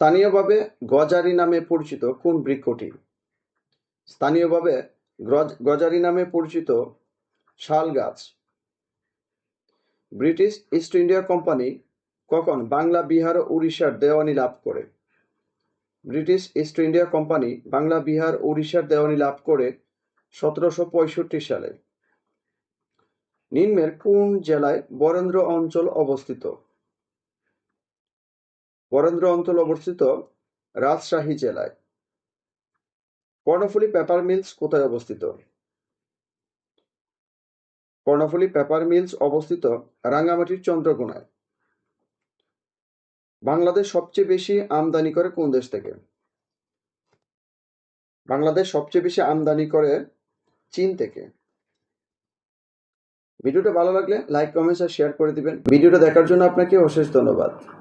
স্থানীয়ভাবে গজারি নামে পরিচিত কোন বৃক্ষটি? স্থানীয়ভাবে গজারি নামে পরিচিত শাল গাছ। ব্রিটিশ ইস্ট ইন্ডিয়া কোম্পানি কখন বাংলা, বিহার ও উড়িষ্যার দেওয়ানি লাভ করে? British East India Company Bangla, Bihar ও উড়িষ্যার দেওয়ানি লাভ করে 1765 সালে। নিম্নের কোন জেলায় বরেন্দ্র অঞ্চল অবস্থিত? বরেন্দ্র অঞ্চল অবস্থিত রাজশাহী জেলায়। কর্ণফুলী পেপার মিলস কোথায় অবস্থিত? কর্ণফুলী পেপার মিলস অবস্থিত রাঙ্গামাটির চন্দ্রকোনায়। বাংলাদেশ সবচেয়ে বেশি আমদানি করে কোন দেশ থেকে? বাংলাদেশ সবচেয়ে বেশি আমদানি করে চীন থেকে। ভিডিওটা ভালো লাগলে লাইক, কমেন্টস আর শেয়ার করে দিবেন। ভিডিওটা দেখার জন্য আপনাকে অশেষ ধন্যবাদ।